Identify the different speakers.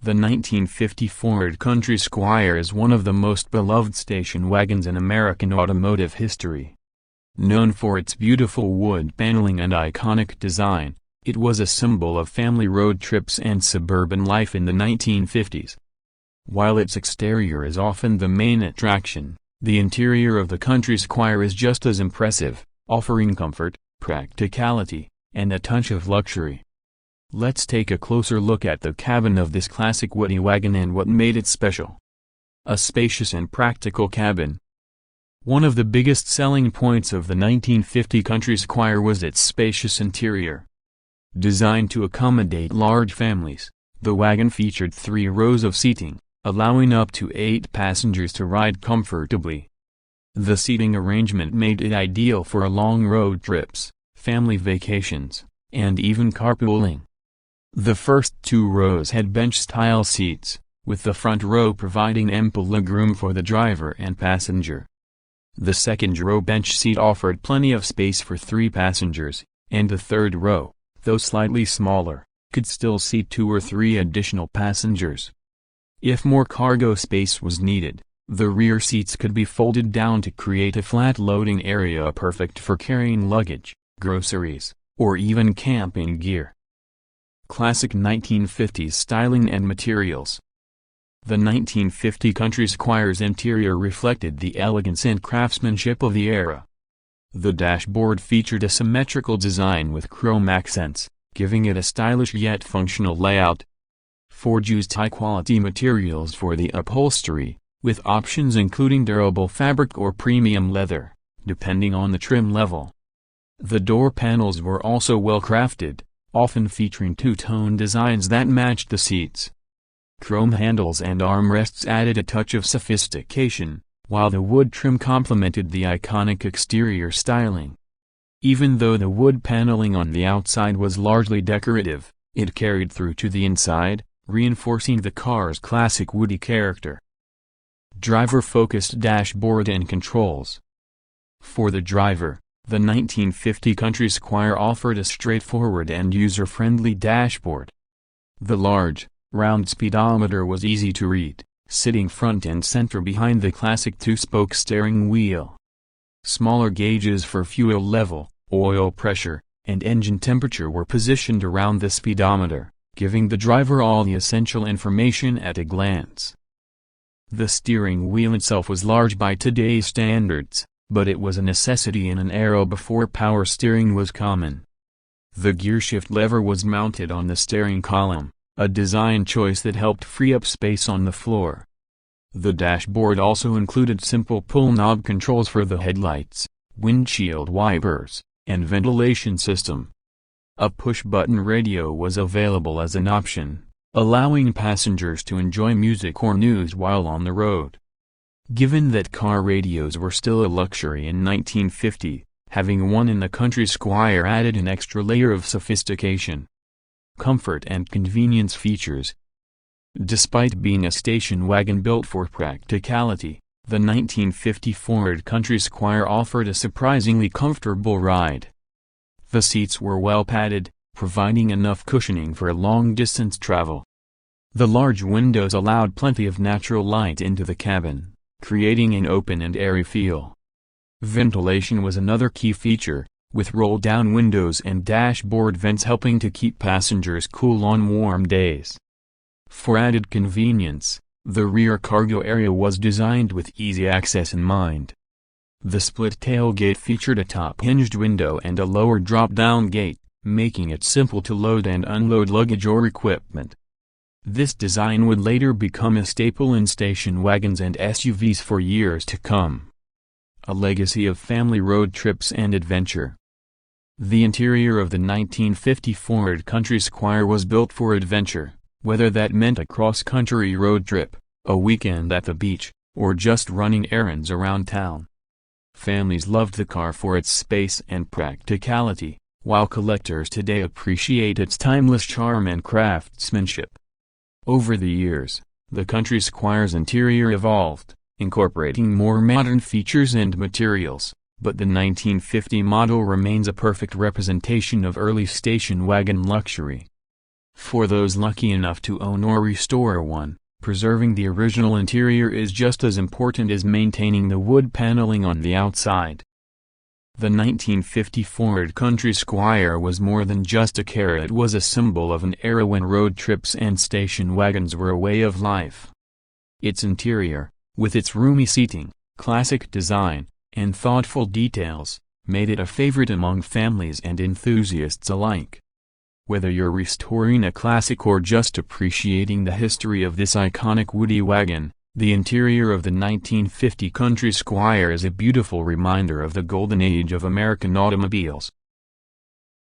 Speaker 1: The 1950 Ford Country Squire is one of the most beloved station wagons in American automotive history. Known for its beautiful wood paneling and iconic design, it was a symbol of family road trips and suburban life in the 1950s. While its exterior is often the main attraction, the interior of the Country Squire is just as impressive, offering comfort, practicality, and a touch of luxury. Let's take a closer look at the cabin of this classic Woodie Wagon and what made it special. A spacious and practical cabin. One of the biggest selling points of the 1950 Country Squire was its spacious interior. Designed to accommodate large families, the wagon featured 3 rows of seating, allowing up to 8 passengers to ride comfortably. The seating arrangement made it ideal for long road trips, family vacations, and even carpooling. The first 2 rows had bench-style seats, with the front row providing ample legroom for the driver and passenger. The second row bench seat offered plenty of space for 3 passengers, and the third row, though slightly smaller, could still seat 2 or 3 additional passengers. If more cargo space was needed, the rear seats could be folded down to create a flat loading area perfect for carrying luggage, groceries, or even camping gear. Classic 1950s styling and materials. The 1950 Country Squire's interior reflected the elegance and craftsmanship of the era. The dashboard featured a symmetrical design with chrome accents, giving it a stylish yet functional layout. Ford used high-quality materials for the upholstery, with options including durable fabric or premium leather, depending on the trim level. The door panels were also well-crafted, often featuring two-tone designs that matched the seats. Chrome handles and armrests added a touch of sophistication, while the wood trim complemented the iconic exterior styling. Even though the wood paneling on the outside was largely decorative, it carried through to the inside, reinforcing the car's classic Woodie character. Driver-focused dashboard and controls. For the driver, the 1950 Country Squire offered a straightforward and user-friendly dashboard. The large, round speedometer was easy to read, sitting front and center behind the classic 2-spoke steering wheel. Smaller gauges for fuel level, oil pressure, and engine temperature were positioned around the speedometer, giving the driver all the essential information at a glance. The steering wheel itself was large by today's standards, but it was a necessity in an era before power steering was common. The gearshift lever was mounted on the steering column, a design choice that helped free up space on the floor. The dashboard also included simple pull-knob controls for the headlights, windshield wipers, and ventilation system. A push-button radio was available as an option, allowing passengers to enjoy music or news while on the road. Given that car radios were still a luxury in 1950, having one in the Country Squire added an extra layer of sophistication. Comfort and convenience features. Despite being a station wagon built for practicality, the 1950 Ford Country Squire offered a surprisingly comfortable ride. The seats were well padded, providing enough cushioning for long-distance travel. The large windows allowed plenty of natural light into the cabin, creating an open and airy feel. Ventilation was another key feature, with roll-down windows and dashboard vents helping to keep passengers cool on warm days. For added convenience, the rear cargo area was designed with easy access in mind. The split tailgate featured a top-hinged window and a lower drop-down gate, making it simple to load and unload luggage or equipment. This design would later become a staple in station wagons and SUVs for years to come. A legacy of family road trips and adventure. The interior of the 1950 Ford Country Squire was built for adventure, whether that meant a cross-country road trip, a weekend at the beach, or just running errands around town. Families loved the car for its space and practicality, while collectors today appreciate its timeless charm and craftsmanship. Over the years, the Country Squire's interior evolved, incorporating more modern features and materials, but the 1950 model remains a perfect representation of early station wagon luxury. For those lucky enough to own or restore one, preserving the original interior is just as important as maintaining the wood paneling on the outside. The 1950 Ford Country Squire was more than just a car. It was a symbol of an era when road trips and station wagons were a way of life. Its interior, with its roomy seating, classic design, and thoughtful details, made it a favorite among families and enthusiasts alike. Whether you're restoring a classic or just appreciating the history of this iconic Woodie Wagon, the interior of the 1950 Country Squire is a beautiful reminder of the golden age of American automobiles.